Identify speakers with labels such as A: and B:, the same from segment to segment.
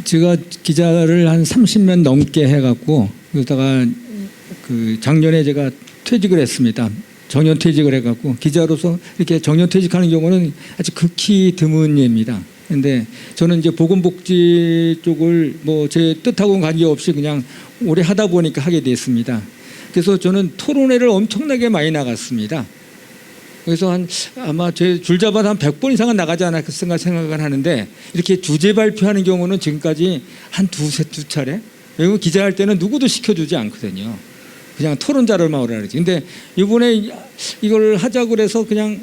A: 제가 기자를 한 30년 넘게 해갖고 그러다가 작년에 제가 퇴직을 했습니다. 정년퇴직을 해갖고 기자로서 이렇게 정년퇴직하는 경우는 아주 극히 드문 예입니다. 근데 저는 이제 보건복지 쪽을 뭐 제 뜻하고는 관계없이 그냥 오래 하다 보니까 하게 됐습니다. 그래서 저는 토론회를 엄청나게 많이 나갔습니다. 그래서 아마 제 줄 잡아서 한 100번 이상은 나가지 않았을까 생각을 하는데, 이렇게 주제 발표하는 경우는 지금까지 한 두 차례. 왜냐면 기자할 때는 누구도 시켜주지 않거든요. 그냥 토론자를만 오라 그러지. 근데 이번에 이걸 하자고 그래서 그냥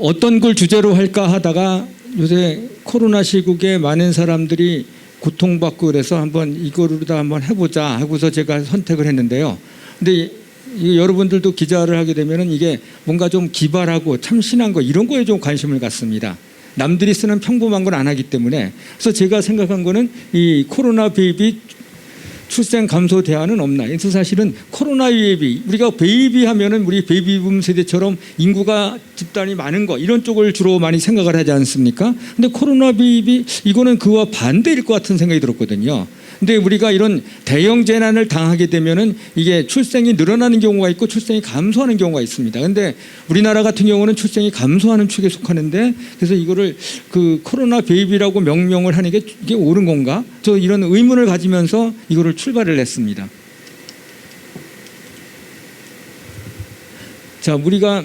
A: 어떤 걸 주제로 할까 하다가 요새 코로나 시국에 많은 사람들이 고통받고 그래서 한번 이거로다 한번 해보자 하고서 제가 선택을 했는데요. 근데 여러분들도 기자를 하게 되면은 이게 뭔가 좀 기발하고 참신한 거 이런 거에 좀 관심을 갖습니다. 남들이 쓰는 평범한 건 안 하기 때문에. 그래서 제가 생각한 거는 이 코로나 베이비 출생 감소 대안은 없나. 그래서 사실은 코로나 베이비, 우리가 베이비 하면은 우리 베이비붐 세대처럼 인구가 집단이 많은 거 이런 쪽을 주로 많이 생각을 하지 않습니까? 근데 코로나 베이비 이거는 그와 반대일 것 같은 생각이 들었거든요. 근데 우리가 이런 대형 재난을 당하게 되면은 이게 출생이 늘어나는 경우가 있고 출생이 감소하는 경우가 있습니다. 근데 우리나라 같은 경우는 출생이 감소하는 축에 속하는데, 그래서 이거를 코로나 베이비라고 명명을 하는 게 이게 옳은 건가? 저 이런 의문을 가지면서 이거를 출발을 했습니다. 자, 우리가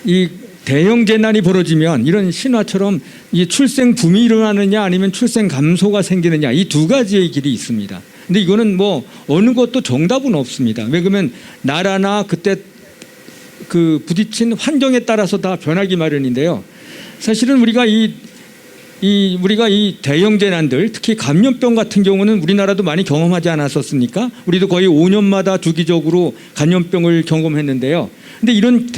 A: 이 대형 재난이 벌어지면 이런 신화처럼 이 출생 붐이 일어나느냐 아니면 출생 감소가 생기느냐, 이 두 가지의 길이 있습니다. 근데 이거는 뭐 어느 것도 정답은 없습니다. 왜 그러면 나라나 그때 부딪힌 환경에 따라서 다 변하기 마련인데요. 사실은 우리가 이 대형 재난들, 특히 감염병 같은 경우는 우리나라도 많이 경험하지 않았었습니까? 우리도 거의 5년마다 주기적으로 감염병을 경험했는데요. 근데 이런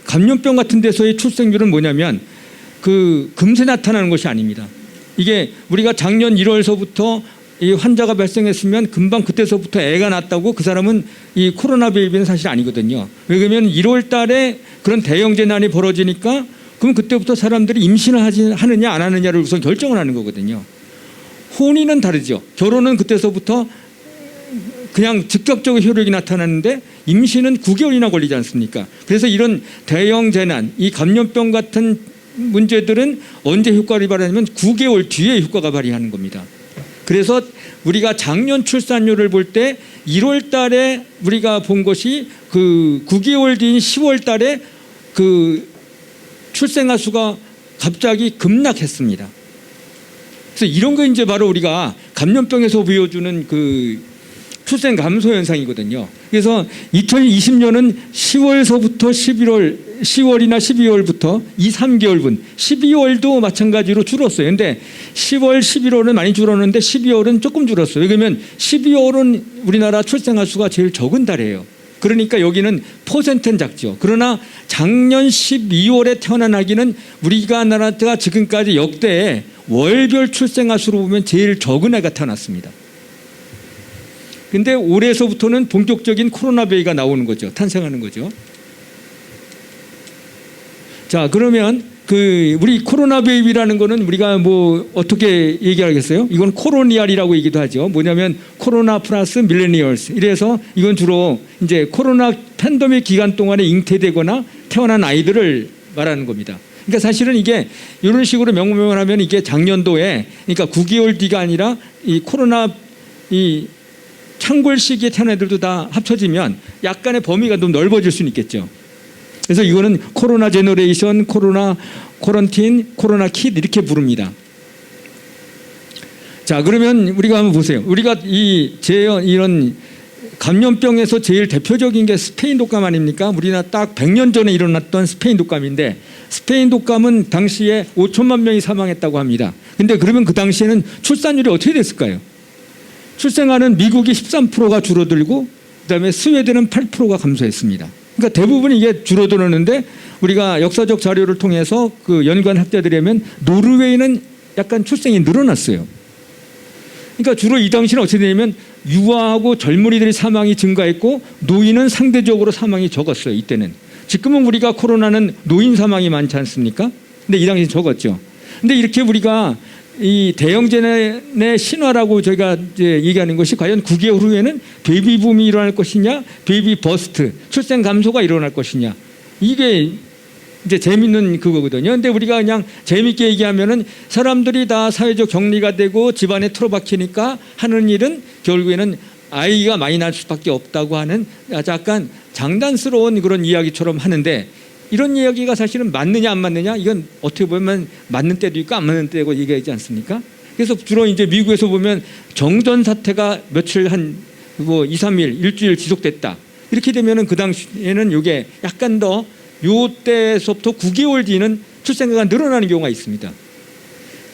A: 감염병 같은 데서의 출생률은 뭐냐면 금세 나타나는 것이 아닙니다. 이게 우리가 작년 1월서부터 이 환자가 발생했으면 금방 그때서부터 애가 났다고 그 사람은 이 코로나 베이비는 사실 아니거든요. 왜냐하면 1월 달에 그런 대형 재난이 벌어지니까 그럼 그때부터 사람들이 임신을 하느냐 안 하느냐를 우선 결정을 하는 거거든요. 혼인은 다르죠. 결혼은 그때서부터 그냥 즉각적으로 효력이 나타나는데 임신은 9개월이나 걸리지 않습니까? 그래서 이런 대형 재난, 이 감염병 같은 문제들은 언제 효과를 발휘하냐면 9개월 뒤에 효과가 발휘하는 겁니다. 그래서 우리가 작년 출산율을 볼 때 1월 달에 우리가 본 것이 9개월 뒤인 10월 달에 출생아 수가 갑자기 급락했습니다. 그래서 이런 거 이제 바로 우리가 감염병에서 보여주는 출생 감소 현상이거든요. 그래서 2020년은 10월서부터 10월이나 12월부터 3개월분, 12월도 마찬가지로 줄었어요. 근데 10월, 11월은 많이 줄었는데 12월은 조금 줄었어요. 왜냐하면 12월은 우리나라 출생아 수가 제일 적은 달이에요. 그러니까 여기는 퍼센트는 작죠. 그러나 작년 12월에 태어난 아기는 우리가 나라가 지금까지 역대 월별 출생아 수로 보면 제일 적은 애가 태어났습니다. 근데 올해서부터는 본격적인 코로나 베이비가 나오는 거죠. 탄생하는 거죠. 자, 그러면 우리 코로나 베이비라는 거는 우리가 뭐 어떻게 얘기하겠어요? 이건 코로니알이라고 얘기도 하죠. 뭐냐면 코로나 플러스 밀레니얼스. 이래서 이건 주로 이제 코로나 팬데믹 기간 동안에 잉태되거나 태어난 아이들을 말하는 겁니다. 그러니까 사실은 이게 이런 식으로 명명을 하면 이게 작년도에, 그러니까 9개월 뒤가 아니라 이 코로나 창궐 시기에 태어난 애들도 다 합쳐지면 약간의 범위가 좀 넓어질 수는 있겠죠. 그래서 이거는 코로나 제너레이션, 코로나 코런틴, 코로나 킷 이렇게 부릅니다. 자, 그러면 우리가 한번 보세요. 우리가 이런 감염병에서 제일 대표적인 게 스페인 독감 아닙니까? 우리나라 딱 100년 전에 일어났던 스페인 독감인데, 스페인 독감은 당시에 5천만 명이 사망했다고 합니다. 근데 그러면 그 당시에는 출산율이 어떻게 됐을까요? 출생하는 미국이 13%가 줄어들고 그다음에 스웨덴은 8%가 감소했습니다. 그러니까 대부분 이게 줄어들었는데 우리가 역사적 자료를 통해서 연구한 학자들이 하면 노르웨이는 약간 출생이 늘어났어요. 그러니까 주로 이 당시는 어떻게 되냐면 유아하고 젊은이들의 사망이 증가했고 노인은 상대적으로 사망이 적었어요. 이때는. 지금은 우리가 코로나는 노인 사망이 많지 않습니까? 근데 이 당시에 적었죠. 근데 이렇게 우리가 이 대형재난의 신화라고 저희가 이제 얘기하는 것이 과연 9개월 후에는 베이비붐이 일어날 것이냐, 베이비 버스트, 출생 감소가 일어날 것이냐, 이게 이제 재밌는 그거거든요. 근데 우리가 그냥 재밌게 얘기하면은 사람들이 다 사회적 격리가 되고 집안에 틀어박히니까 하는 일은 결국에는 아이가 많이 날 수밖에 없다고 하는 약간 장난스러운 그런 이야기처럼 하는데, 이런 이야기가 사실은 맞느냐 안 맞느냐, 이건 어떻게 보면 맞는 때도 있고 안 맞는 때고 얘기하지 않습니까? 그래서 주로 이제 미국에서 보면 정전 사태가 며칠 한 뭐 2, 3일, 일주일 지속됐다. 이렇게 되면은 그 당시에는 이게 약간 더 요때서부터 9개월 뒤는 출생아가 늘어나는 경우가 있습니다.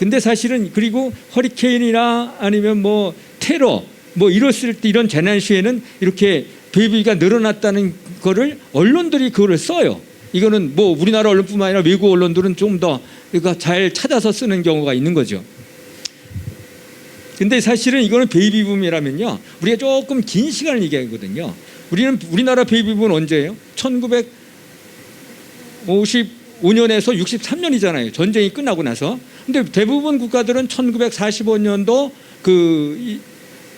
A: 근데 사실은 그리고 허리케인이나 아니면 뭐 테러 뭐 이랬을 때 이런 재난 시에는 이렇게 베이비가 늘어났다는 거를 언론들이 그거를 써요. 이거는 뭐 우리나라 언론뿐만 아니라 외국 언론들은 좀 더 잘 찾아서 쓰는 경우가 있는 거죠. 근데 사실은 이거는 베이비붐이라면요, 우리가 조금 긴 시간을 얘기하거든요. 우리나라 베이비붐은 언제예요? 1955년에서 63년이잖아요. 전쟁이 끝나고 나서. 근데 대부분 국가들은 1945년도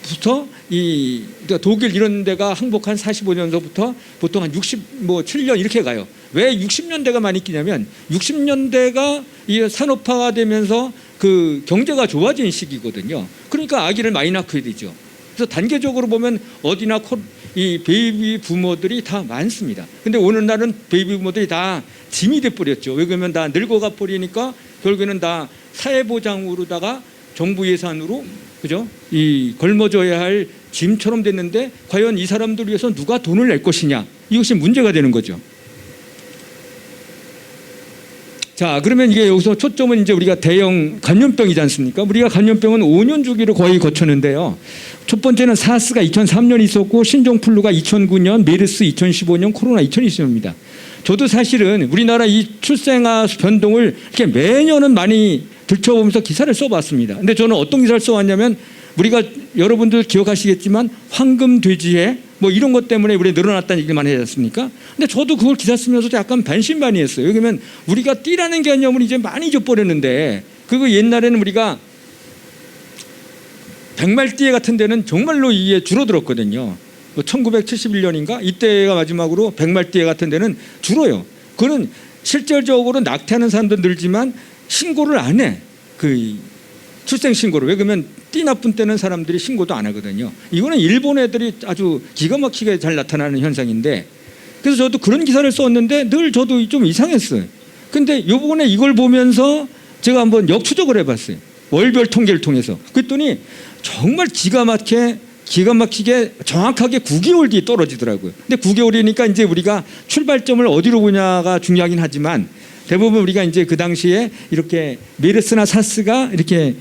A: 부터 그러니까 독일 이런 데가 항복한 45년도부터 보통 한 67년 이렇게 가요. 왜 60년대가 많이 끼냐면 60년대가 이 산업화가 되면서 그 경제가 좋아진 시기거든요. 그러니까 아기를 많이 낳게 되죠. 그래서 단계적으로 보면 어디나 이 베이비 부모들이 다 많습니다. 근데 오늘날은 베이비 부모들이 다 짐이 돼버렸죠. 왜 그러면 다 늙어가 버리니까 결국에는 다 사회보장으로다가 정부 예산으로, 그죠? 이 걸머져야 할 짐처럼 됐는데 과연 이 사람들 위해서 누가 돈을 낼 것이냐, 이것이 문제가 되는 거죠. 자, 그러면 이게 여기서 초점은 이제 우리가 대형 감염병이지 않습니까? 우리가 감염병은 5년 주기로 거의 거쳤는데요. 첫 번째는 사스가 2003년 있었고, 신종플루가 2009년, 메르스 2015년, 코로나 2020년입니다. 저도 사실은 우리나라 이 출생아 변동을 이렇게 매년은 많이 들춰보면서 기사를 써봤습니다. 근데 저는 어떤 기사를 써왔냐면, 우리가 여러분들 기억하시겠지만 황금돼지해 뭐 이런 것 때문에 우리 늘어났다는 얘기를 많이 하지 않습니까? 근데 저도 그걸 기사 쓰면서 약간 반신반의했어요. 왜냐면 우리가 띠라는 개념을 이제 많이 잊어버렸는데, 그거 옛날에는 우리가 백말띠에 같은 데는 정말로 이게 줄어들었거든요. 1971년인가 이때가 마지막으로 백말띠에 같은 데는 줄어요. 그거는 실질적으로 낙태하는 사람도 늘지만 신고를 안 해. 출생 신고를. 왜 그러면 띠 나쁜 때는 사람들이 신고도 안 하거든요. 이거는 일본 애들이 아주 기가 막히게 잘 나타나는 현상인데, 그래서 저도 그런 기사를 썼는데 늘 저도 좀 이상했어요. 근데 요번에 이걸 보면서 제가 한번 역추적을 해봤어요. 월별 통계를 통해서. 그랬더니 정말 기가 막히게 정확하게 9개월 뒤에 떨어지더라고요. 근데 9개월이니까 이제 우리가 출발점을 어디로 보냐가 중요하긴 하지만, 대부분 우리가 이제 그 당시에 이렇게 메르스나 사스가 이렇게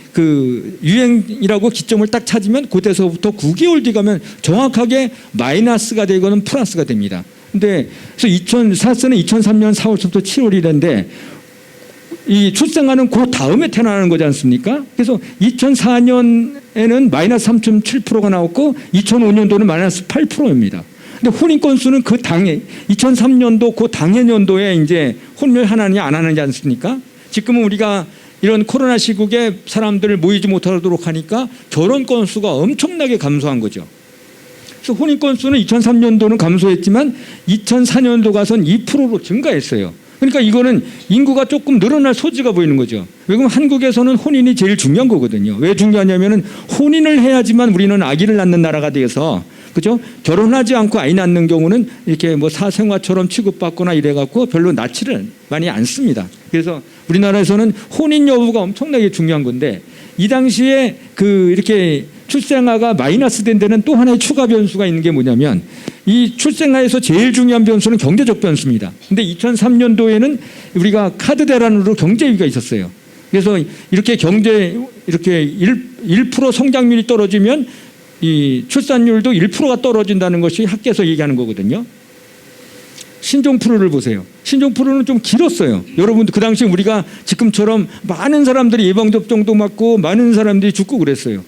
A: 유행이라고 기점을 딱 찾으면 그때서부터 9개월 뒤 가면 정확하게 마이너스가 되거나 플러스가 됩니다. 근데 그래서 사스는 2003년 4월부터 7월이랬는데 이 출생아는 그 다음에 태어나는 거지 않습니까? 그래서 2004년에는 마이너스 3.7%가 나왔고 2005년도는 마이너스 8%입니다. 근데 혼인 건수는 그 당해 2003년도 그 당해 년도에 이제 혼혈 하느냐 안 하느냐 않습니까? 지금은 우리가 이런 코로나 시국에 사람들을 모이지 못하도록 하니까 결혼 건수가 엄청나게 감소한 거죠. 그래서 혼인 건수는 2003년도는 감소했지만 2004년도 가선 2%로 증가했어요. 그러니까 이거는 인구가 조금 늘어날 소지가 보이는 거죠. 왜냐하면 한국에서는 혼인이 제일 중요한 거거든요. 왜 중요하냐면은 혼인을 해야지만 우리는 아기를 낳는 나라가 돼서, 그죠? 결혼하지 않고 아이 낳는 경우는 이렇게 뭐 사생활처럼 취급받거나 이래갖고 별로 낳지를 많이 않습니다. 그래서 우리나라에서는 혼인 여부가 엄청나게 중요한 건데, 이 당시에 이렇게 출생아가 마이너스 된 데는 또 하나의 추가 변수가 있는 게 뭐냐면, 이 출생아에서 제일 중요한 변수는 경제적 변수입니다. 근데 2003년도에는 우리가 카드 대란으로 경제 위기가 있었어요. 그래서 이렇게 1% 성장률이 떨어지면 이 출산율도 1%가 떨어진다는 것이 학계에서 얘기하는 거거든요. 신종플루를 보세요. 신종플루는 좀 길었어요. 여러분들 그 당시에 우리가 지금처럼 많은 사람들이 예방접종도 맞고 많은 사람들이 죽고 그랬어요.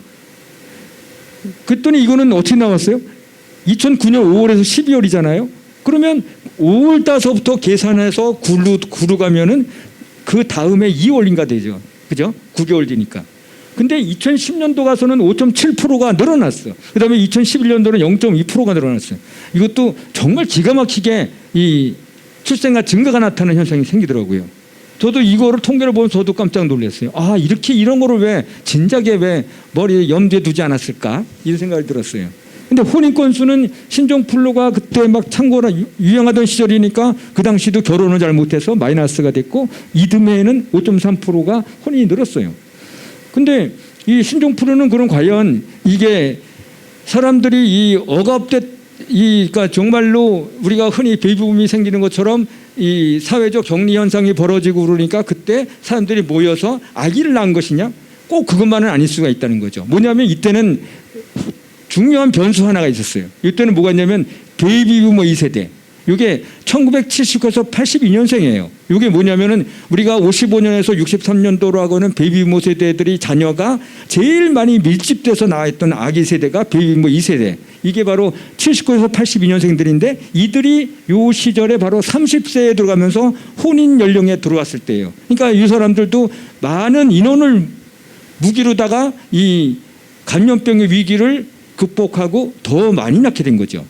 A: 그랬더니 이거는 어떻게 나왔어요? 2009년 5월에서 12월이잖아요. 그러면 5월 따서부터 계산해서 구로 가면은 그 다음에 2월인가 되죠. 그죠? 9개월 뒤니까. 근데 2010년도 가서는 5.7%가 늘어났어. 그 다음에 2011년도는 0.2%가 늘어났어요. 이것도 정말 기가 막히게 이 출생아 증가가 나타나는 현상이 생기더라고요. 저도 이거를 통계를 보면 저도 깜짝 놀랐어요. 아, 이렇게 이런 거를 왜 진작에 왜 머리에 염두에 두지 않았을까? 이런 생각이 들었어요. 근데 혼인 건수는 신종플루가 그때 막 창고나 유행하던 시절이니까 그 당시도 결혼을 잘 못해서 마이너스가 됐고 이듬해에는 5.3%가 혼인이 늘었어요. 근데 이 신종플루는 그럼 과연 이게 사람들이 이 억압돼 그러니까 정말로 우리가 흔히 베이비붐이 생기는 것처럼 이 사회적 격리 현상이 벌어지고 그러니까 그때 사람들이 모여서 아기를 낳은 것이냐? 꼭 그것만은 아닐 수가 있다는 거죠. 뭐냐면 이때는 중요한 변수 하나가 있었어요. 이때는 뭐가 있냐면 베이비부머 2세대. 이게 1979에서 82년생이에요. 이게 뭐냐면은 우리가 55년에서 63년도로 하고는 베이비부머 세대들이 자녀가 제일 많이 밀집돼서 나왔던 아기 세대가 베이비부머 2세대. 이게 바로 79에서 82년생들인데 이들이 요 시절에 바로 30세에 들어가면서 혼인 연령에 들어왔을 때예요. 그러니까 이 사람들도 많은 인원을 무기로다가 이 감염병의 위기를 극복하고 더 많이 낳게 된 거죠.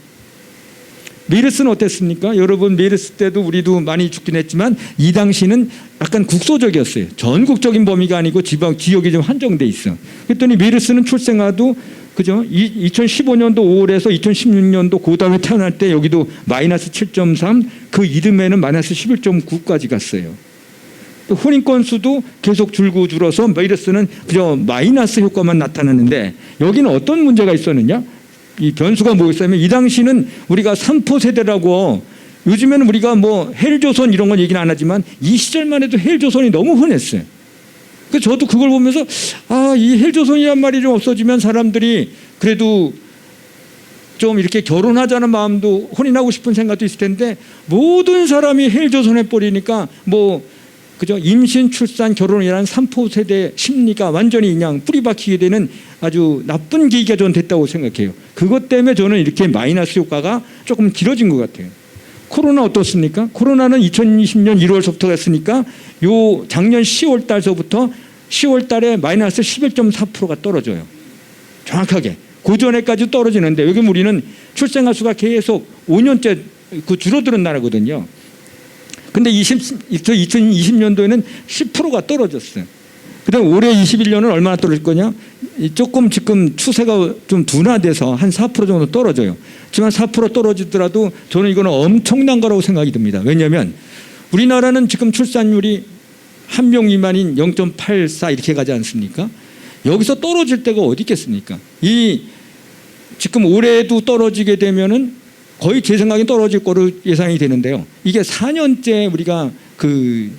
A: 메르스는 어땠습니까? 여러분 메르스 때도 우리도 많이 죽긴 했지만 이 당시는 약간 국소적이었어요. 전국적인 범위가 아니고 지역이 좀 한정돼 있어. 그랬더니 메르스는 출생아도 그죠? 2015년도 5월에서 2016년도 그 다음에 태어날 때 여기도 마이너스 7.3 그 이듬해는 마이너스 11.9까지 갔어요. 혼인 건수도 계속 줄어서 메르스는 그저 마이너스 효과만 나타나는데 여기는 어떤 문제가 있었느냐? 이 변수가 뭐였냐면 이 당시는 우리가 3포 세대라고 요즘에는 우리가 뭐 헬조선 이런 건 얘기는 안 하지만 이 시절만 해도 헬조선이 너무 흔했어요. 그래서 저도 그걸 보면서 아, 이 헬조선이란 말이 좀 없어지면 사람들이 그래도 좀 이렇게 결혼하자는 마음도 혼인하고 싶은 생각도 있을 텐데 모든 사람이 헬조선에 버리니까 뭐 그죠? 임신, 출산, 결혼이라는 3포 세대 심리가 완전히 그냥 뿌리 박히게 되는 아주 나쁜 계기가 저는 됐다고 생각해요. 그것 때문에 저는 이렇게 마이너스 효과가 조금 길어진 것 같아요. 코로나 어떻습니까? 코로나는 2020년 1월서부터 했으니까 요 작년 10월 달서부터 10월 달에 마이너스 11.4%가 떨어져요. 정확하게. 그 전에까지 떨어지는데 여기 우리는 출생아 수가 계속 5년째 그 줄어드는 나라거든요. 근데 2020년도에는 10%가 떨어졌어요. 그 다음에 올해 21년은 얼마나 떨어질 거냐? 조금 지금 추세가 좀 둔화돼서 한 4% 정도 떨어져요. 하지만 4% 떨어지더라도 저는 이거는 엄청난 거라고 생각이 듭니다. 왜냐하면 우리나라는 지금 출산율이 한 명 미만인 0.84 이렇게 가지 않습니까? 여기서 떨어질 데가 어디 있겠습니까? 이 지금 올해도 떨어지게 되면은 거의 제 생각에 떨어질 거로 예상이 되는데요. 이게 4년째 우리가 그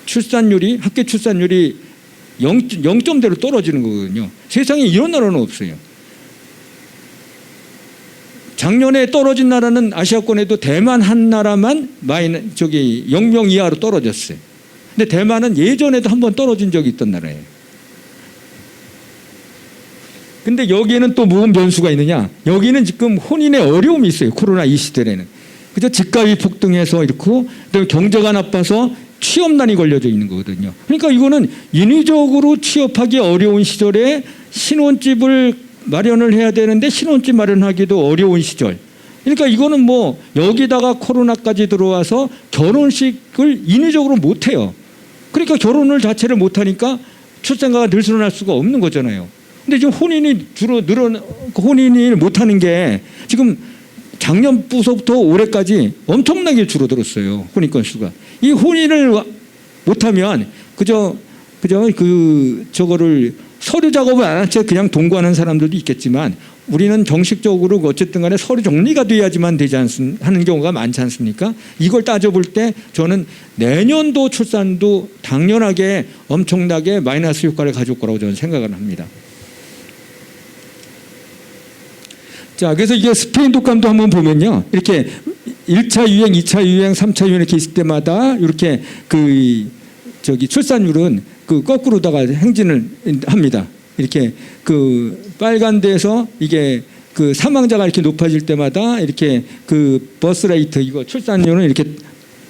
A: 출산율이 합계 출산율이 0점대로 떨어지는 거거든요. 세상에 이런 나라는 없어요. 작년에 떨어진 나라는 아시아권에도 대만 한 나라만 0명 이하로 떨어졌어요. 근데 대만은 예전에도 한번 떨어진 적이 있던 나라예요. 근데 여기에는 또 무슨 변수가 있느냐? 여기는 지금 혼인의 어려움이 있어요. 코로나 이 시대에는. 그죠? 집값이 폭등해서 이렇고, 경제가 나빠서 취업난이 걸려져 있는 거거든요. 그러니까 이거는 인위적으로 취업하기 어려운 시절에 신혼집을 마련을 해야 되는데 신혼집 마련하기도 어려운 시절. 그러니까 이거는 뭐 여기다가 코로나까지 들어와서 결혼식을 인위적으로 못 해요. 그러니까 결혼을 자체를 못 하니까 출생아가 늘어날 수가 없는 거잖아요. 근데 지금 혼인을 못 하는 게 지금 작년부터 올해까지 엄청나게 줄어들었어요. 혼인 건수가. 이 혼인을 못하면 저거를 서류 작업을 안 한 채 그냥 동거하는 사람들도 있겠지만 우리는 정식적으로 어쨌든 간에 서류 정리가 돼야지만 하는 경우가 많지 않습니까? 이걸 따져볼 때 저는 내년도 출산도 당연하게 엄청나게 마이너스 효과를 가져올 거라고 저는 생각을 합니다. 자, 그래서 이게 스페인 독감도 한번 보면요. 이렇게 1차 유행, 2차 유행, 3차 유행 이렇게 있을 때마다 이렇게 출산율은 거꾸로다가 행진을 합니다. 이렇게 빨간 데에서 이게 그 사망자가 이렇게 높아질 때마다 이렇게 그 버스 레이트 이거 출산율은 이렇게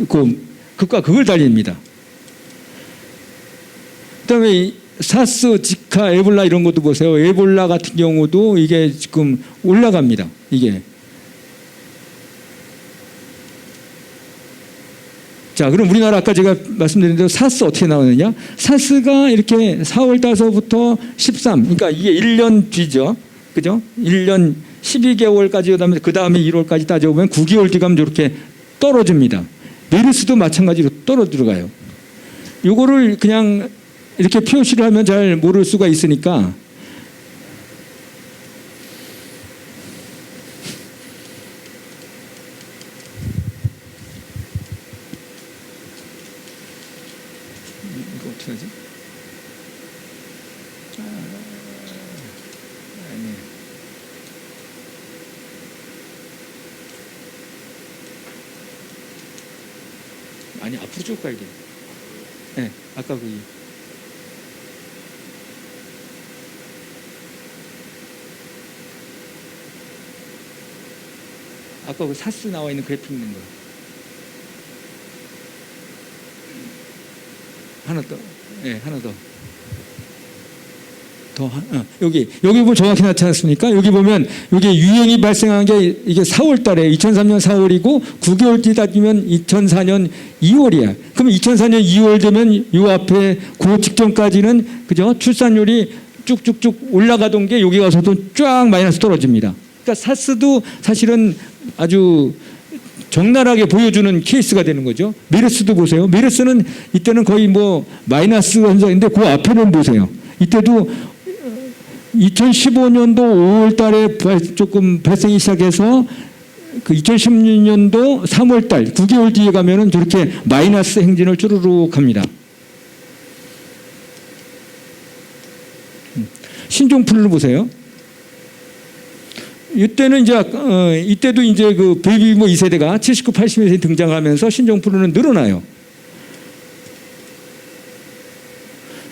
A: 그 극과 극을 달립니다. 그다음에 이 사스, 지카, 에볼라 이런 것도 보세요. 에볼라 같은 경우도 이게 지금 올라갑니다. 이게. 자, 그럼 우리나라 아까 제가 말씀드린 대로 사스 어떻게 나오느냐? 사스가 이렇게 4월 달서부터 13, 그러니까 이게 1년 뒤죠. 그죠? 1년 12개월까지 그 다음에 1월까지 따져보면 9개월 뒤 가면 이렇게 떨어집니다. 메르스도 마찬가지로 떨어들어가요. 요거를 그냥 이렇게 표시를 하면 잘 모를 수가 있으니까 이거 어떻게 하지? 아니. 아니 앞으로 쭉 가야 돼. 네, 아까 그 아까 그 사스 나와 있는 그래픽 있는 거. 하나 더. 네, 하나 더. 여기 보면 정확히 나타났습니까? 여기 보면 이게 유행이 발생한 게 이게 4월 달에 2003년 4월이고 9개월 뒤 따지면 2004년 2월이야. 그럼 2004년 2월 되면 이 앞에 그 직전까지는 그죠? 출산율이 쭉쭉쭉 올라가던 게 여기 가서도 쫙 마이너스 떨어집니다. 그러니까 사스도 사실은 아주 적나라하게 보여주는 케이스가 되는 거죠. 메르스도 보세요. 메르스는 이때는 거의 뭐 마이너스 현상인데 그 앞에는 보세요. 이때도 2015년도 5월 달에 조금 발생이 시작해서 그 2016년도 3월 달 9개월 뒤에 가면은 저렇게 마이너스 행진을 쭈루룩 합니다. 신종플루를 보세요. 이때는 이제 이때도 이제 그 베이비부모 2세대가 79, 80년에 등장하면서 신종플루는 늘어나요.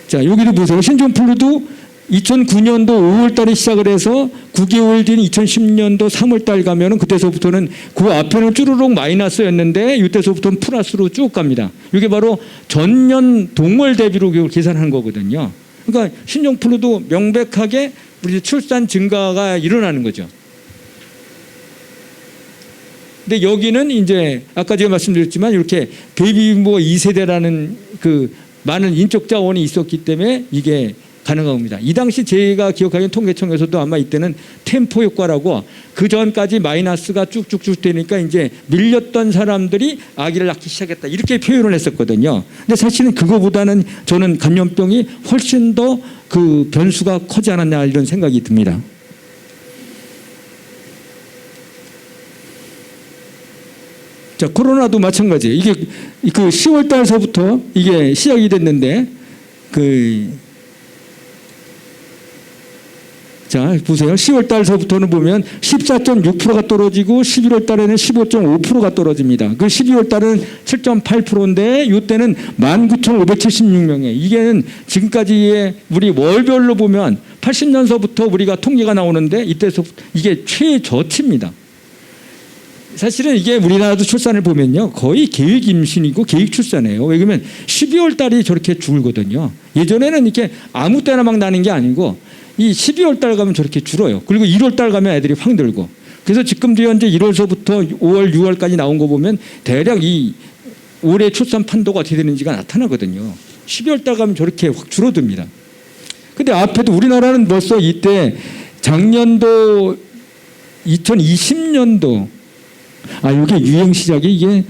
A: 자, 여기도 보세요. 신종플루도 2009년도 5월 달에 시작을 해서 9개월 뒤인 2010년도 3월 달 가면은 그때서부터는 그 앞에는 쭈루룩 마이너스였는데 이때서부터는 플러스로 쭉 갑니다. 이게 바로 전년 동월 대비로 계산한 거거든요. 그러니까 신종플루도 명백하게 우리 출산 증가가 일어나는 거죠. 근데 여기는 이제 아까 제가 말씀드렸지만 이렇게 베이비부모 2세대라는 그 많은 인적 자원이 있었기 때문에 이게 가능한 겁니다. 이 당시 제가 기억하기엔 통계청에서도 아마 이때는 템포 효과라고 그 전까지 마이너스가 쭉쭉쭉 되니까 이제 밀렸던 사람들이 아기를 낳기 시작했다. 이렇게 표현을 했었거든요. 근데 사실은 그거보다는 저는 감염병이 훨씬 더 그 변수가 커지 않았냐 이런 생각이 듭니다. 자, 코로나도 마찬가지. 이게 그 10월 달서부터 이게 시작이 됐는데 자, 보세요. 10월 달서부터는 보면 14.6%가 떨어지고 11월 달에는 15.5%가 떨어집니다. 그 12월 달은 7.8%인데 이때는 19,576명에 이게는 지금까지의 우리 월별로 보면 80년서부터 우리가 통계가 나오는데 이때서 이게 최저치입니다. 사실은 이게 우리나라도 출산을 보면요. 거의 계획 임신이고 계획 출산이에요. 왜 그러면 12월 달이 저렇게 줄거든요. 예전에는 이렇게 아무 때나 막 나는 게 아니고 이 12월 달 가면 저렇게 줄어요. 그리고 1월 달 가면 애들이 확 늘고. 그래서 지금도 현재 1월서부터 5월, 6월까지 나온 거 보면 대략 이 올해 출산 판도가 어떻게 되는지가 나타나거든요. 12월 달 가면 저렇게 확 줄어듭니다. 근데 앞에도 우리나라는 벌써 이때 작년도 2020년도 이게 유행 시작이 이게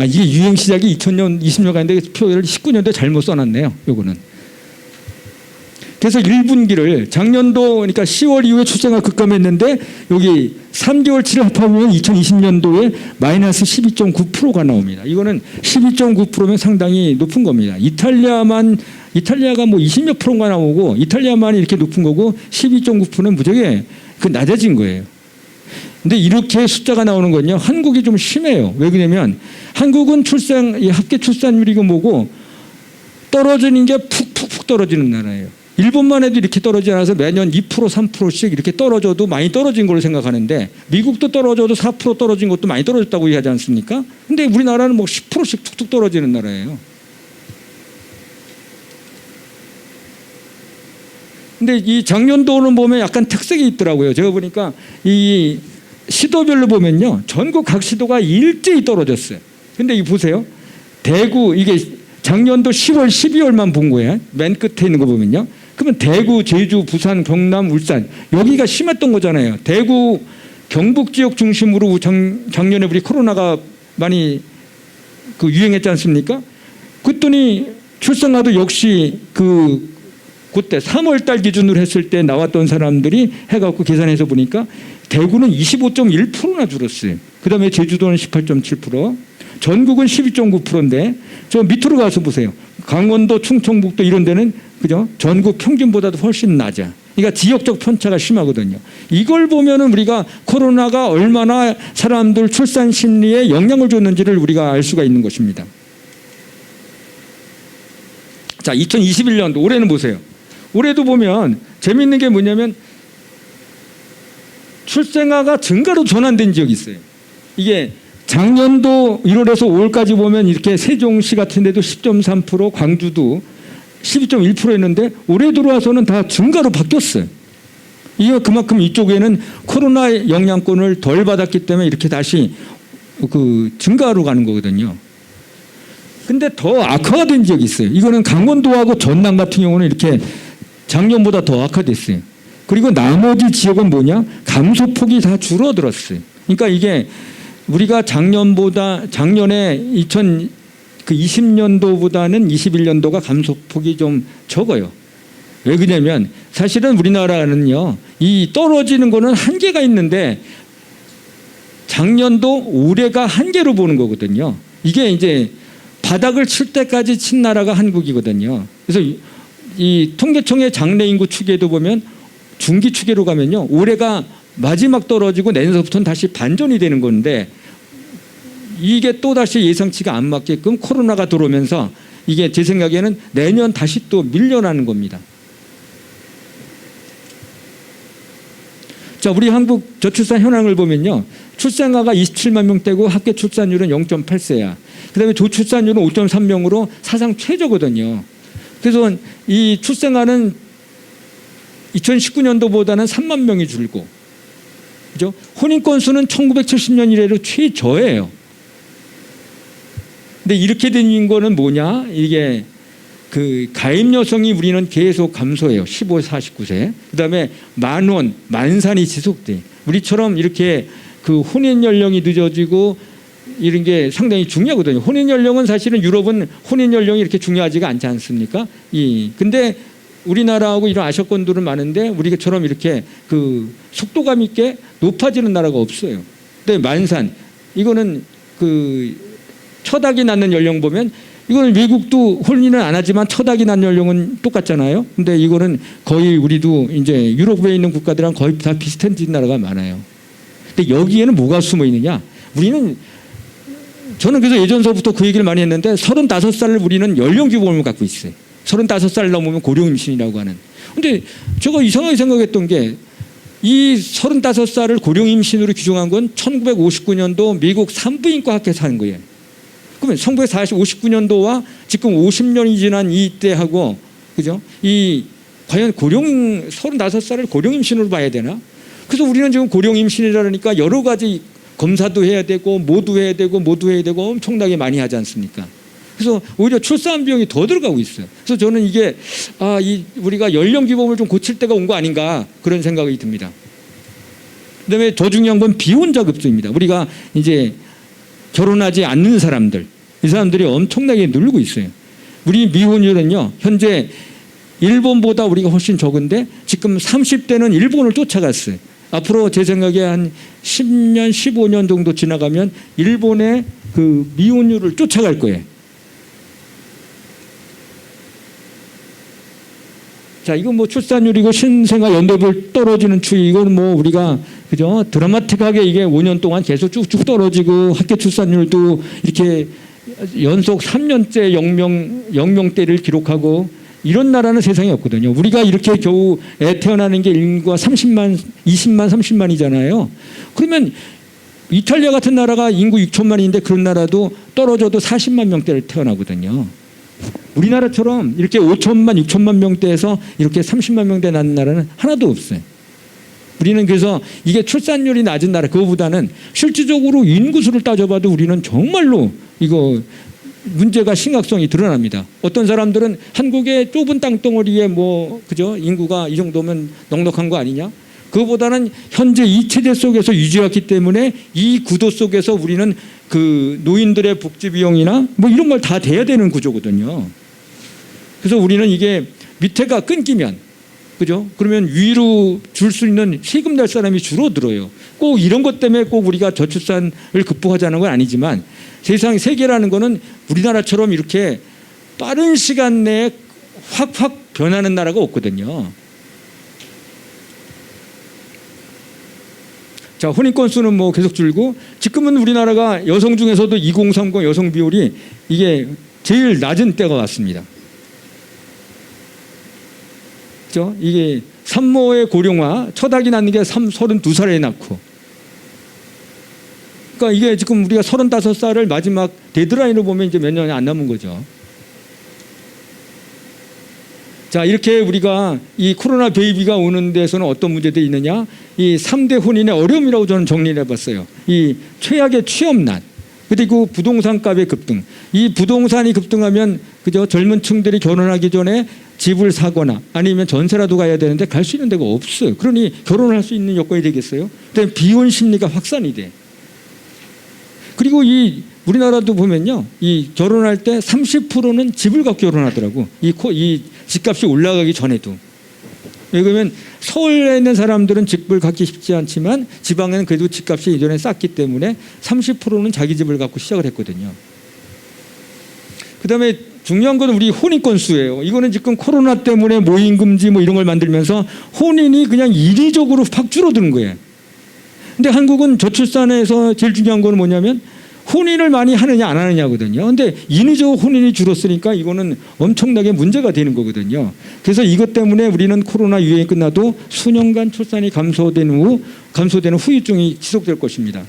A: 이게 유행 시작이 2020년인데 표를 19년도에 잘못 써놨네요. 요거는. 그래서 1분기를 작년도 그러니까 10월 이후에 출생가 급감했는데 여기 3개월치를 합하면 2020년도에 마이너스 12.9%가 나옵니다. 이거는 12.9%면 상당히 높은 겁니다. 이탈리아가 뭐 20몇 %가 나오고 이탈리아만이 이렇게 높은 거고 12.9%는 무지하게 낮아진 거예요. 근데 이렇게 숫자가 나오는 건요. 한국이 좀 심해요. 왜 그러냐면 한국은 합계 출산율이고 뭐고 떨어지는 게 푹푹푹 떨어지는 나라예요. 일본만 해도 이렇게 떨어지지 않아서 매년 2% 3%씩 이렇게 떨어져도 많이 떨어진 걸로 생각하는데 미국도 떨어져도 4% 떨어진 것도 많이 떨어졌다고 얘기하지 않습니까? 근데 우리나라는 뭐 10%씩 툭툭 떨어지는 나라예요. 근데 이 작년도는 보면 약간 특색이 있더라고요. 제가 보니까 이 시도별로 보면요. 전국 각 시도가 일제히 떨어졌어요. 근데 이 보세요. 대구 이게 작년도 10월, 12월만 본 거예요. 맨 끝에 있는 거 보면요. 그러면 대구, 제주, 부산, 경남, 울산 여기가 심했던 거잖아요. 대구, 경북 지역 중심으로 작년에 우리 코로나가 많이 그 유행했지 않습니까? 그랬더니 출생아도 역시 그때 3월 달 기준으로 했을 때 나왔던 사람들이 해갖고 계산해서 보니까 대구는 25.1%나 줄었어요. 그 다음에 제주도는 18.7%, 전국은 12.9%인데 저 밑으로 가서 보세요. 강원도, 충청북도 이런 데는 그죠? 전국 평균보다도 훨씬 낮아. 그러니까 지역적 편차가 심하거든요. 이걸 보면은 우리가 코로나가 얼마나 사람들 출산 심리에 영향을 줬는지를 우리가 알 수가 있는 것입니다. 자, 2021년도 올해는 보세요. 올해도 보면 재미있는 게 뭐냐면 출생아가 증가로 전환된 지역이 있어요. 이게 작년도 1월에서 5월까지 보면 이렇게 세종시 같은 데도 10.3%, 광주도 12.1%였는데 올해 들어와서는 다 증가로 바뀌었어요. 이게 그만큼 이쪽에는 코로나 영향권을 덜 받았기 때문에 이렇게 다시 그 증가로 가는 거거든요. 근데 더 악화가 된 지역이 있어요. 이거는 강원도하고 전남 같은 경우는 이렇게 작년보다 더 악화됐어요. 그리고 나머지 지역은 뭐냐? 감소폭이 다 줄어들었어요. 그러니까 이게 우리가 작년에 20년도보다는 21년도가 감소폭이 좀 적어요. 왜 그러냐면 사실은 우리나라는요, 이 떨어지는 거는 한계가 있는데 작년도 올해가 한계로 보는 거거든요. 이게 이제 바닥을 칠 때까지 친 나라가 한국이거든요. 그래서 이 통계청의 장래 인구 추계도 보면 중기 추계로 가면요, 올해가 마지막 떨어지고 내년서부터는 다시 반전이 되는 건데 이게 또다시 예상치가 안 맞게끔 코로나가 들어오면서 이게 제 생각에는 내년 다시 또 밀려나는 겁니다. 자, 우리 한국 저출산 현황을 보면요, 출생아가 27만 명대고 합계 출산율은 0.8세야. 그 다음에 조출산율은 5.3명으로 사상 최저거든요. 그래서 이 출생아는 2019년도보다는 3만 명이 줄고, 그죠? 혼인 건수는 1970년 이래로 최저예요. 근데 이렇게 된 거는 뭐냐? 이게 그 가입 여성이 우리는 계속 감소해요. 15, 49세. 그 다음에 만원, 만산이 지속돼. 우리처럼 이렇게 그 혼인 연령이 늦어지고 이런 게 상당히 중요하거든요. 혼인 연령은 사실은 유럽은 혼인 연령이 이렇게 중요하지가 않지 않습니까? 근데 우리나라하고 이런 아시아권들은 많은데 우리처럼 이렇게 그 속도감 있게 높아지는 나라가 없어요. 근데 만산, 이거는 그 첫 아기 낳는 연령 보면 이거는 외국도 혼인은 안 하지만 첫 아기 낳는 연령은 똑같잖아요. 근데 이거는 거의 우리도 이제 유럽에 있는 국가들랑 거의 다 비슷한 나라가 많아요. 근데 여기에는 뭐가 숨어 있느냐? 저는 그래서 예전서부터 그 얘기를 많이 했는데 35살을 우리는 연령 규범을 갖고 있어요. 35살 넘으면 고령 임신이라고 하는. 근데 제가 이상하게 생각했던 게 이 35살을 고령 임신으로 규정한 건 1959년도 미국 산부인과 학회에서 한 거예요. 그러면 1959년도와 지금 50년이 지난 이때하고, 그죠? 과연 35살을 고령 임신으로 봐야 되나? 그래서 우리는 지금 고령 임신이라니까 여러 가지 검사도 해야 되고, 모두 해야 되고 엄청나게 많이 하지 않습니까? 그래서 오히려 출산 비용이 더 들어가고 있어요. 그래서 저는 이게, 우리가 연령 규범을 좀 고칠 때가 온 거 아닌가, 그런 생각이 듭니다. 그 다음에 더 중요한 건 비혼자 급수입니다. 우리가 이제 결혼하지 않는 사람들, 이 사람들이 엄청나게 늘고 있어요. 우리 미혼율은요, 현재 일본보다 우리가 훨씬 적은데 지금 30대는 일본을 쫓아갔어요. 앞으로 제 생각에 한 10년, 15년 정도 지나가면 일본의 그 미혼율을 쫓아갈 거예요. 자, 이건 뭐 출산율이고 신생아 연대별 떨어지는 추이, 이건 뭐 우리가 그죠? 드라마틱하게 이게 5년 동안 계속 쭉쭉 떨어지고 학교 출산율도 이렇게 연속 3년째 0명대를 기록하고 이런 나라는 세상에 없거든요. 우리가 이렇게 겨우 애 태어나는 게 인구가 30만, 20만, 30만이잖아요. 그러면 이탈리아 같은 나라가 인구 6천만인데 그런 나라도 떨어져도 40만 명대를 태어나거든요. 우리나라처럼 이렇게 5천만, 6천만 명대에서 이렇게 30만 명대 낳는 나라는 하나도 없어요. 우리는 그래서 이게 출산율이 낮은 나라, 그거보다는 실질적으로 인구수를 따져봐도 우리는 정말로 이거 문제가 심각성이 드러납니다. 어떤 사람들은 한국의 좁은 땅덩어리에 그죠? 인구가 이 정도면 넉넉한 거 아니냐? 그거보다는 현재 이 체제 속에서 유지했기 때문에 이 구도 속에서 우리는 그 노인들의 복지 비용이나 이런 걸 다 대야 되는 구조거든요. 그래서 우리는 이게 밑에가 끊기면, 그죠? 그러면 위로 줄 수 있는 세금 낼 사람이 줄어들어요. 꼭 이런 것 때문에 꼭 우리가 저출산을 극복하자는 건 아니지만 세계라는 거는 우리나라처럼 이렇게 빠른 시간 내에 확 변하는 나라가 없거든요. 자, 혼인 건수는 계속 줄고 지금은 우리나라가 여성 중에서도 2030 여성 비율이 이게 제일 낮은 때가 왔습니다. 그렇죠? 이게 산모의 고령화, 첫 아기 낳는 게 32살에 낳고, 그러니까 이게 지금 우리가 35살을 마지막 데드라인으로 보면 이제 몇 년이 안 남은 거죠. 자, 이렇게 우리가 이 코로나 베이비가 오는 데서는 어떤 문제들이 있느냐? 이 3대 혼인의 어려움이라고 저는 정리를 해봤어요. 이 최악의 취업난, 그리고 부동산 값의 급등. 이 부동산이 급등하면 그죠? 젊은 층들이 결혼하기 전에 집을 사거나 아니면 전세라도 가야 되는데 갈 수 있는 데가 없어요. 그러니 결혼할 수 있는 여건이 되겠어요? 그다음에 비혼 심리가 확산이 돼. 그리고 이 우리나라도 보면요, 이 결혼할 때 30%는 집을 갖고 결혼하더라고. 이 집값이 올라가기 전에도. 왜냐하면 서울에 있는 사람들은 집을 갖기 쉽지 않지만 지방에는 그래도 집값이 이전에 쌌기 때문에 30%는 자기 집을 갖고 시작을 했거든요. 그다음에 중요한 건 우리 혼인 건수예요. 이거는 지금 코로나 때문에 모임 금지 이런 걸 만들면서 혼인이 그냥 인위적으로 확 줄어드는 거예요. 근데 한국은 저출산에서 제일 중요한 건 뭐냐면 혼인을 많이 하느냐 안 하느냐거든요. 근데 인위적으로 혼인이 줄었으니까 이거는 엄청나게 문제가 되는 거거든요. 그래서 이것 때문에 우리는 코로나 유행이 끝나도 수년간 출산이 감소되는 후유증이 지속될 것입니다.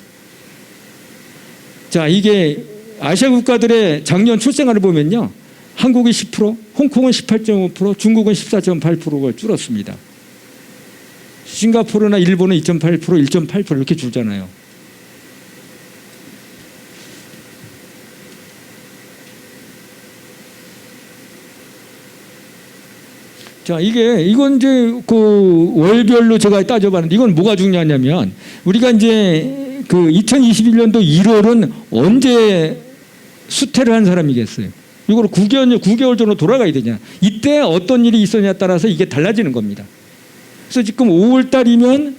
A: 자, 이게 아시아 국가들의 작년 출생아를 보면요, 한국이 10%, 홍콩은 18.5%, 중국은 14.8%가 줄었습니다. 싱가포르나 일본은 2.8%, 1.8% 이렇게 줄잖아요. 자, 이건 이제 그 월별로 제가 따져봤는데 이건 뭐가 중요하냐면 우리가 이제 그 2021년도 1월은 언제 수태를 한 사람이겠어요? 이걸 9개월 전으로 돌아가야 되냐? 이때 어떤 일이 있었냐에 따라서 이게 달라지는 겁니다. 그래서 지금 5월 달이면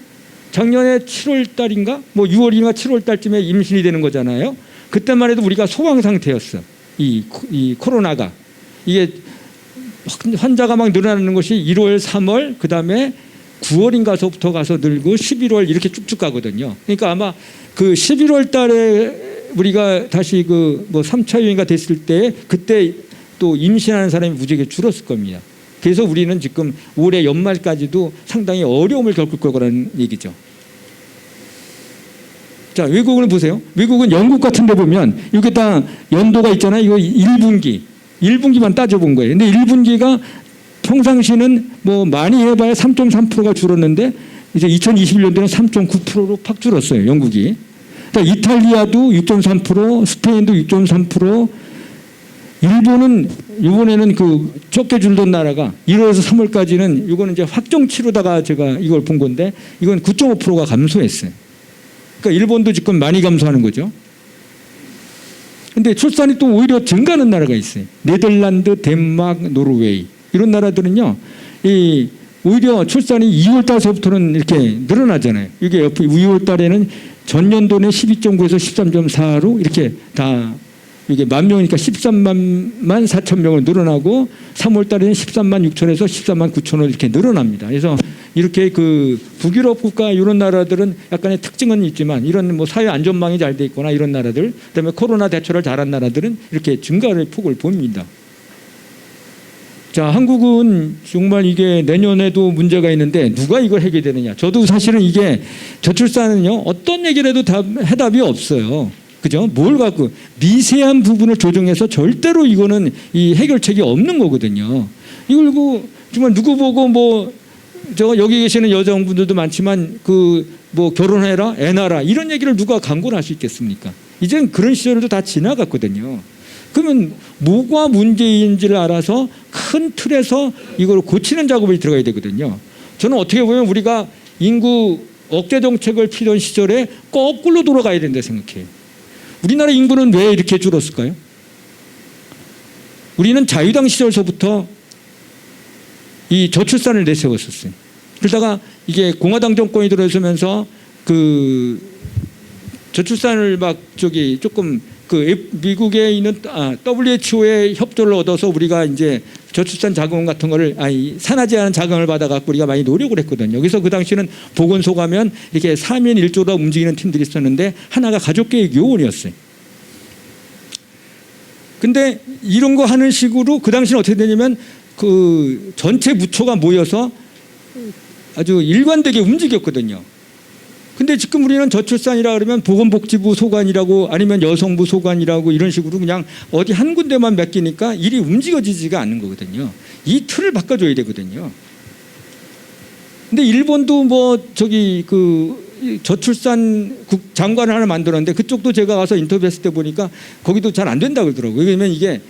A: 작년에 7월 달인가? 6월인가 7월 달쯤에 임신이 되는 거잖아요. 그때만 해도 우리가 소강 상태였어. 이 코로나가. 이게 환자가 막 늘어나는 것이 1월, 3월, 그 다음에 9월인가서부터 가서 늘고 11월 이렇게 쭉쭉 가거든요. 그러니까 아마 그 11월 달에 우리가 다시 3차 유행가 됐을 때 그때 또 임신하는 사람이 무지하게 줄었을 겁니다. 그래서 우리는 지금 올해 연말까지도 상당히 어려움을 겪을 거라는 얘기죠. 자, 외국을 보세요. 외국은 영국 같은 데 보면 이렇게 다 연도가 있잖아요. 이거 1분기만 따져본 거예요. 근데 1분기가 평상시는 많이 해봐야 3.3%가 줄었는데 이제 2021년도는 3.9%로 팍 줄었어요. 영국이. 그러니까 이탈리아도 6.3%, 스페인도 6.3%, 일본은 이번에는 적게 줄던 나라가 1월에서 3월까지는 이거는 이제 확정치로다가 제가 이걸 본 건데 이건 9.5%가 감소했어요. 그러니까 일본도 지금 많이 감소하는 거죠. 근데 출산이 또 오히려 증가하는 나라가 있어요. 네덜란드, 덴마크, 노르웨이 이런 나라들은요, 오히려 출산이 2월 달서부터는 이렇게 늘어나잖아요. 이게 옆에 2월 달에는 전년도는 12.9에서 13.4로 이렇게 다 이게 10,000명이니까 13만 4천 명으로 늘어나고 3월 달에는 13만 6천에서 14만 9천으로 이렇게 늘어납니다. 그래서 이렇게 그 북유럽 국가 이런 나라들은 약간의 특징은 있지만 이런 뭐 사회 안전망이 잘 돼 있거나 이런 나라들, 그다음에 코로나 대처를 잘한 나라들은 이렇게 증가의 폭을 봅니다. 자, 한국은 정말 이게 내년에도 문제가 있는데 누가 이걸 해결되느냐. 저도 사실은 이게 저출산은요, 어떤 얘기를 해도 해답이 없어요. 그죠? 뭘 갖고 미세한 부분을 조정해서 절대로 이거는 이 해결책이 없는 거거든요. 이걸 뭐 정말 누구 보고 뭐 저 여기 계시는 여성분들도 많지만 그 뭐 결혼해라, 애 낳아라 이런 얘기를 누가 강권할 수 있겠습니까? 이젠 그런 시절도 다 지나갔거든요. 그러면 뭐가 문제인지를 알아서 큰 틀에서 이걸 고치는 작업이 들어가야 되거든요. 저는 어떻게 보면 우리가 인구 억제 정책을 피던 시절에 거꾸로 돌아가야 된다 생각해요. 우리나라 인구는 왜 이렇게 줄었을까요? 우리는 자유당 시절서부터 이 저출산을 내세웠었어요. 그러다가 이게 공화당 정권이 들어서면서 그 저출산을 막 저기 조금 그 미국에 있는 WHO의 협조를 얻어서 우리가 이제 저출산 자금 같은 거를 산하지 않은 자금을 받아갖고 우리가 많이 노력을 했거든요. 그래서 그 당시는 보건소 가면 이렇게 3인 1조로 움직이는 팀들이 있었는데 하나가 가족계획요원이었어요. 근데 이런 거 하는 식으로 그 당시는 어떻게 되냐면 그 전체 부처가 모여서 아주 일관되게 움직였거든요. 근데 지금 우리는 저출산이라 그러면 보건복지부 소관이라고 아니면 여성부 소관이라고 이런 식으로 그냥 어디 한 군데만 맡기니까 일이 움직여지지가 않는 거거든요. 이 틀을 바꿔줘야 되거든요. 근데 일본도 뭐 저기 그 저출산 장관을 하나 만들었는데 그쪽도 제가 가서 인터뷰했을 때 보니까 거기도 잘 안 된다고 그러더라고요. 왜냐면 이게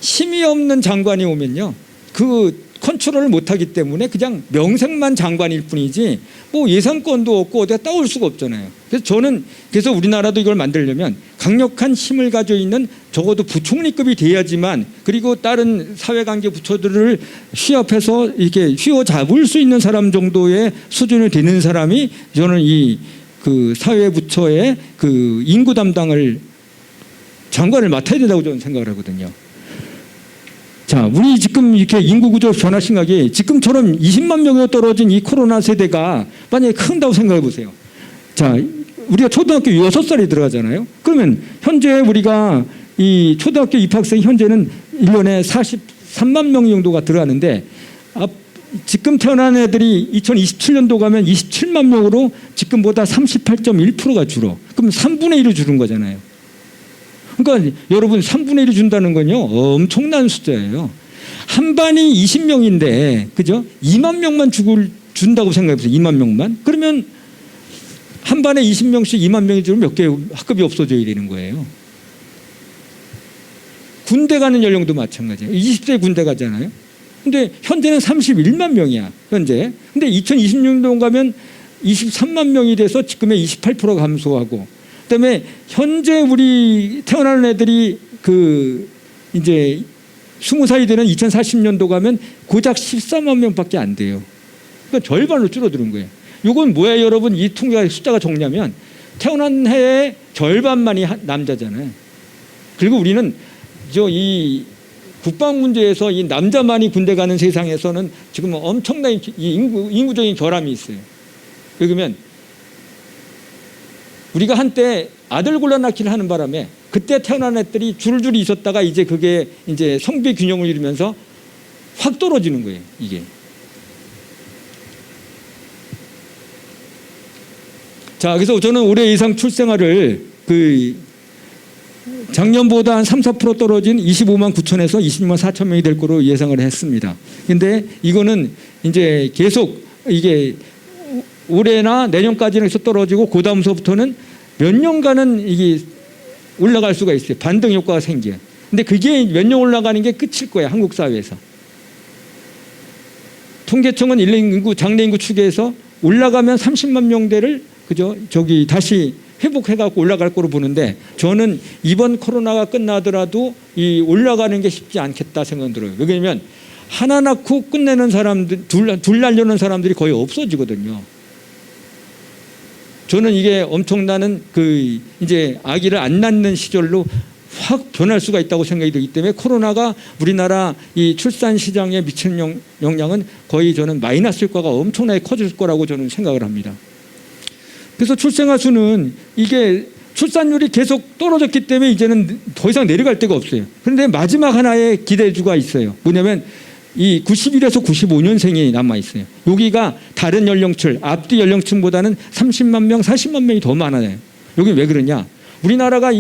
A: 힘이 없는 장관이 오면요, 그 컨트롤을 못하기 때문에 그냥 명색만 장관일 뿐이지 뭐 예산권도 없고 어디가 따올 수가 없잖아요. 그래서 저는 그래서 우리나라도 이걸 만들려면 강력한 힘을 가지고 있는 적어도 부총리급이 돼야지만, 그리고 다른 사회관계 부처들을 휘합해서 이렇게 휘어잡을 수 있는 사람 정도의 수준이 되는 사람이 저는 이 그 사회부처의 그 인구 담당을 장관을 맡아야 된다고 저는 생각을 하거든요. 자, 우리 지금 이렇게 인구 구조 변화 심각이 지금처럼 20만 명으로 떨어진 이 코로나 세대가 만약에 큰다고 생각해 보세요. 자, 우리가 초등학교 6살이 들어가잖아요. 그러면 현재 우리가 이 초등학교 입학생 현재는 1년에 43만 명 정도가 들어가는데 지금 태어난 애들이 2027년도 가면 27만 명으로 지금보다 38.1%가 줄어. 그럼 3분의 1을 줄은 거잖아요. 그러니까 여러분 3분의 1을 준다는 건요 엄청난 숫자예요. 한 반이 20명인데 그죠? 2만 명만 준다고 생각해보세요. 2만 명만. 그러면 한 반에 20명씩 2만 명이 주면 몇 개 학급이 없어져야 되는 거예요. 군대 가는 연령도 마찬가지예요. 20세 군대 가잖아요. 근데 현재는 31만 명이야. 현재. 근데 2026년 가면 23만 명이 돼서 지금의 28% 감소하고, 그다음에 현재 우리 태어나는 애들이 그 이제 20살이 되는 2040년도 가면 고작 14만 명밖에 안 돼요. 그러니까 절반으로 줄어드는 거예요. 이건 뭐야 여러분? 이 통계가 숫자가 적냐면 태어난 해의 절반만이 남자잖아요. 그리고 우리는 이 국방 문제에서 이 남자만이 군대 가는 세상에서는 지금 엄청난 이 인구적인 결함이 있어요. 그러면 우리가 한때 아들 골라 낳기를 하는 바람에 그때 태어난 애들이 줄줄이 있었다가 이제 그게 이제 성비 균형을 이루면서 확 떨어지는 거예요, 이게. 자, 그래서 저는 올해 예상 출생아를 작년보다 한 3, 4% 떨어진 25만 9천에서 26만 4천 명이 될 거로 예상을 했습니다. 근데 이거는 이제 계속 이게 올해나 내년까지는 계속 떨어지고 그 다음서부터는 몇 년간은 이게 올라갈 수가 있어요. 반등 효과가 생겨요. 근데 그게 몇 년 올라가는 게 끝일 거예요. 한국 사회에서. 통계청은 장래 인구 추계에서 올라가면 30만 명대를 그죠? 다시 회복해갖고 올라갈 거로 보는데, 저는 이번 코로나가 끝나더라도 이 올라가는 게 쉽지 않겠다 생각 들어요. 왜냐면 하나 낳고 끝내는 사람들, 둘 낳으려는 사람들이 거의 없어지거든요. 저는 이게 엄청나는 이제 아기를 안 낳는 시절로 확 변할 수가 있다고 생각이 들기 때문에 코로나가 우리나라 이 출산 시장에 미치는 영향은 거의 저는 마이너스 효과가 엄청나게 커질 거라고 저는 생각을 합니다. 그래서 출생아 수는 이게 출산율이 계속 떨어졌기 때문에 이제는 더 이상 내려갈 데가 없어요. 그런데 마지막 하나의 기대주가 있어요. 뭐냐면 이 91에서 95년생이 남아 있어요. 여기가 다른 연령층, 앞뒤 연령층보다는 30만 명, 40만 명이 더 많아요. 여기 왜 그러냐? 우리나라가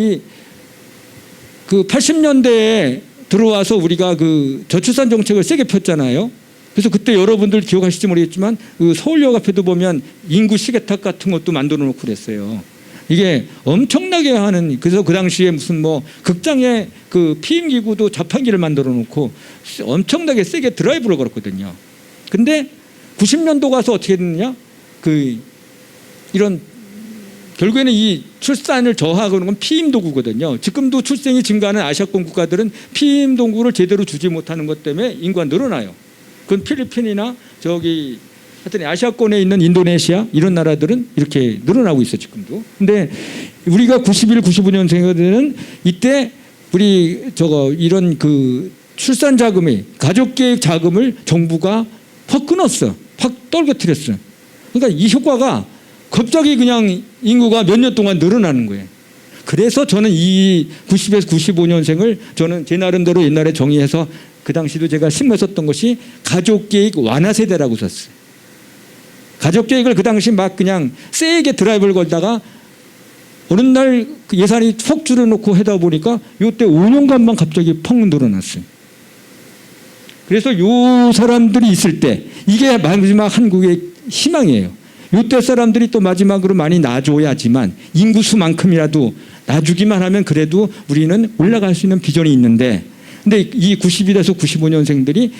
A: 그 80년대에 들어와서 우리가 그 저출산 정책을 세게 폈잖아요. 그래서 그때 여러분들 기억하실지 모르겠지만 그 서울역 앞에도 보면 인구 시계탑 같은 것도 만들어 놓고 그랬어요. 이게 엄청나게 하는, 그래서 그 당시에 무슨 뭐 극장에 그 피임기구도 자판기를 만들어 놓고 엄청나게 세게 드라이브를 걸었거든요. 근데 90년도 가서 어떻게 됐느냐? 이런 결국에는 이 출산을 저하하는 건 피임 도구거든요. 지금도 출생이 증가하는 아시아권 국가들은 피임 도구를 제대로 주지 못하는 것 때문에 인구가 늘어나요. 그건 필리핀이나 하여튼 아시아권에 있는 인도네시아 이런 나라들은 이렇게 늘어나고 있어요, 지금도. 근데 우리가 91, 95년생들은 이때 우리 이런 그 출산 자금이, 가족 계획 자금을 정부가 확 끊었어. 확 떨어뜨렸어. 그러니까 이 효과가 갑자기 그냥 인구가 몇 년 동안 늘어나는 거예요. 그래서 저는 이 90에서 95년생을 저는 제 나름대로 옛날에 정의해서 그 당시도 제가 신경 썼던 것이 가족계획 완화 세대라고 썼어요. 가족계획을 그 당시 막 그냥 세게 드라이브를 걸다가 어느 날 예산이 푹 줄여놓고 하다 보니까 이때 5년간만 갑자기 펑 늘어났어요. 그래서 요 사람들이 있을 때 이게 마지막 한국의 희망이에요. 이때 사람들이 또 마지막으로 많이 놔줘야지만 인구수만큼이라도 놔주기만 하면 그래도 우리는 올라갈 수 있는 비전이 있는데, 근데 이 91에서 95년생들이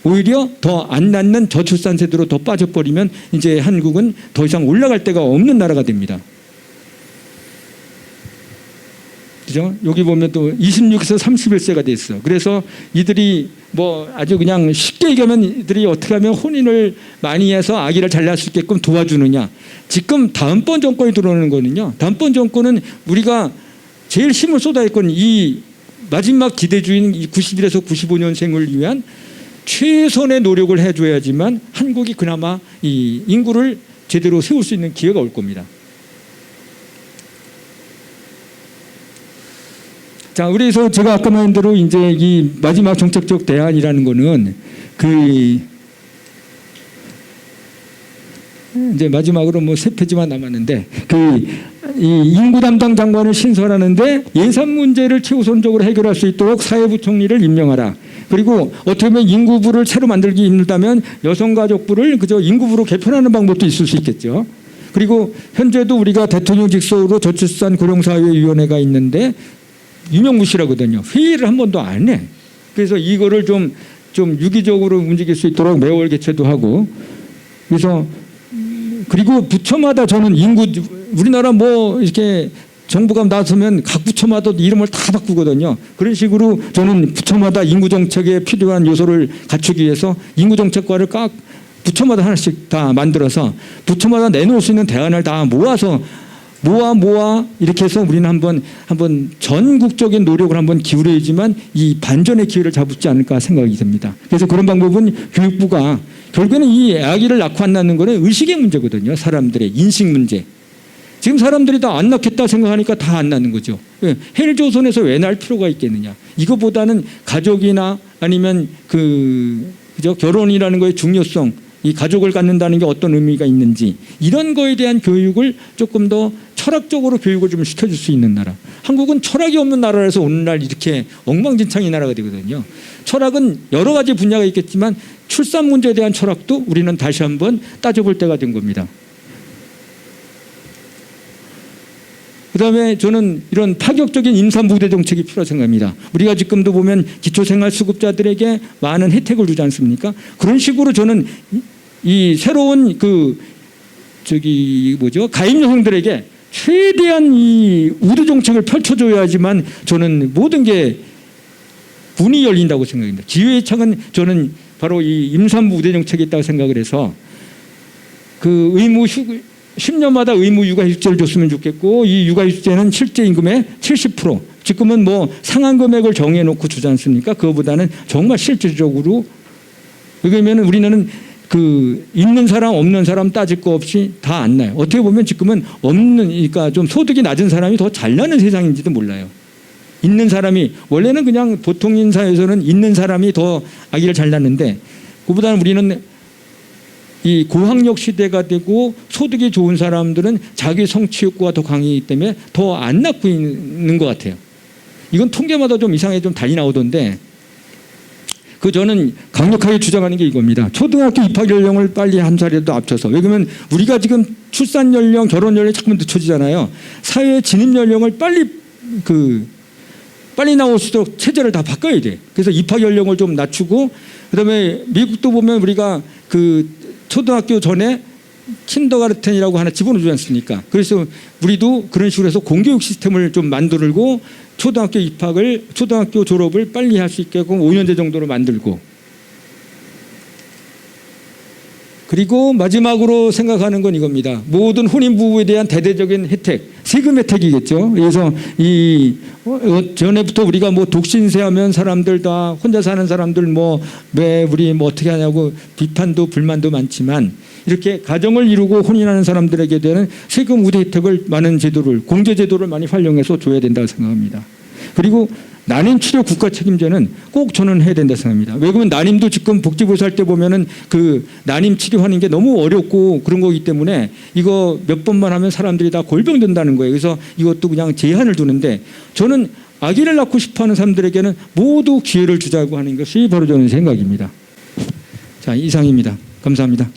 A: 오히려 더 안 낳는 저출산 세대로 더 빠져버리면 이제 한국은 더 이상 올라갈 데가 없는 나라가 됩니다. 그죠? 여기 보면 또 26에서 31세가 됐어. 그래서 이들이 뭐 아주 그냥 쉽게 얘기하면 이들이 어떻게 하면 혼인을 많이 해서 아기를 잘 낳을 수 있게끔 도와주느냐. 지금 다음번 정권이 들어오는 거는요. 다음번 정권은 우리가 제일 힘을 쏟아했건 이 마지막 기대주인 이 91에서 95년생을 위한 최선의 노력을 해줘야지만 한국이 그나마 이 인구를 제대로 세울 수 있는 기회가 올 겁니다. 자, 그래서 제가 아까 말한 대로 이제 이 마지막 정책적 대안이라는 거는 이제 마지막으로 뭐 3페이지만 남았는데 이 인구 담당 장관을 신설하는데 예산 문제를 최우선적으로 해결할 수 있도록 사회부총리를 임명하라. 그리고 어떻게 보면 인구부를 새로 만들기 힘들다면 여성가족부를 그저 인구부로 개편하는 방법도 있을 수 있겠죠. 그리고 현재도 우리가 대통령 직속으로 저출산 고령사회위원회가 있는데 유명무실하거든요. 회의를 한 번도 안 해. 그래서 이거를 좀 유기적으로 움직일 수 있도록 매월 개최도 하고, 그래서 그리고 부처마다 저는 우리나라 뭐 이렇게 정부가 나서면 각 부처마다 이름을 다 바꾸거든요. 그런 식으로 저는 부처마다 인구정책에 필요한 요소를 갖추기 위해서 인구정책과를 각 부처마다 하나씩 다 만들어서 부처마다 내놓을 수 있는 대안을 다 모아서 모아 이렇게 해서 우리는 한번 전국적인 노력을 한번 기울여야지만 이 반전의 기회를 잡지 않을까 생각이 듭니다. 그래서 그런 방법은 교육부가 결국에는 이 아기를 낳고 안 낳는 거는 의식의 문제거든요. 사람들의 인식 문제. 지금 사람들이 다 안 낳겠다 생각하니까 다 안 낳는 거죠. 헬조선에서 왜 낳을 필요가 있겠느냐. 이거보다는 가족이나 아니면 그죠? 결혼이라는 거의 중요성, 이 가족을 갖는다는 게 어떤 의미가 있는지 이런 거에 대한 교육을 조금 더 철학적으로 교육을 좀 시켜줄 수 있는 나라. 한국은 철학이 없는 나라라서 오늘날 이렇게 엉망진창인 나라가 되거든요. 철학은 여러 가지 분야가 있겠지만 출산 문제에 대한 철학도 우리는 다시 한번 따져볼 때가 된 겁니다. 그다음에 저는 이런 파격적인 임산부대 정책이 필요하다고 생각합니다. 우리가 지금도 보면 기초생활수급자들에게 많은 혜택을 주지 않습니까? 그런 식으로 저는 이 새로운 가임 여성들에게 최대한 이 우대 정책을 펼쳐줘야지만 저는 모든 게 문이 열린다고 생각합니다. 기회의 창은 저는 바로 이 임산부 우대 정책이 있다고 생각을 해서 10년마다 의무 육아휴직제를 줬으면 좋겠고, 이 육아휴직제는 실제 임금의 70%, 지금은 뭐 상한 금액을 정해놓고 주지 않습니까? 그거보다는 정말 실질적으로, 왜냐하면 우리는 그 있는 사람 없는 사람 따질 거 없이 다 안 나요. 어떻게 보면 지금은 그러니까 좀 소득이 낮은 사람이 더 잘나는 세상인지도 몰라요. 있는 사람이, 원래는 그냥 보통인 사회에서는 있는 사람이 더 아기를 잘 낳는데, 그보다는 우리는 이 고학력 시대가 되고 소득이 좋은 사람들은 자기 성취 욕구가 더 강하기 때문에 더 안 낳고 있는 것 같아요. 이건 통계마다 좀 이상하게 좀 달리 나오던데, 저는 강력하게 주장하는 게 이겁니다. 초등학교 입학 연령을 빨리 한 살이라도 앞춰서. 왜냐하면 우리가 지금 출산 연령, 결혼 연령이 자꾸 늦춰지잖아요. 사회 진입 연령을 빨리 나올 수 있도록 체제를 다 바꿔야 돼. 그래서 입학 연령을 좀 낮추고, 그다음에 미국도 보면 우리가 초등학교 전에 킨더가르텐이라고 하나 집어넣지 않습니까? 그래서 우리도 그런 식으로 해서 공교육 시스템을 좀 만들고 초등학교 졸업을 빨리 할 수 있게끔 5년제 정도로 만들고, 그리고 마지막으로 생각하는 건 이겁니다. 모든 혼인 부부에 대한 대대적인 혜택, 세금 혜택이겠죠. 그래서 전에부터 우리가 뭐 독신세하면 사람들 다 혼자 사는 사람들 왜 우리 어떻게 하냐고 비판도 불만도 많지만, 이렇게 가정을 이루고 혼인하는 사람들에게 대한 세금 우대 혜택을 많은 제도를, 공제 제도를 많이 활용해서 줘야 된다고 생각합니다. 그리고 난임 치료 국가 책임제는 꼭 저는 해야 된다 생각합니다. 왜냐하면 난임도 지금 복지부에서 할 때 보면은 난임 치료하는 게 너무 어렵고 그런 거기 때문에 이거 몇 번만 하면 사람들이 다 골병 된다는 거예요. 그래서 이것도 그냥 제한을 두는데, 저는 아기를 낳고 싶어하는 사람들에게는 모두 기회를 주자고 하는 것이 바로 저는 생각입니다. 자, 이상입니다. 감사합니다.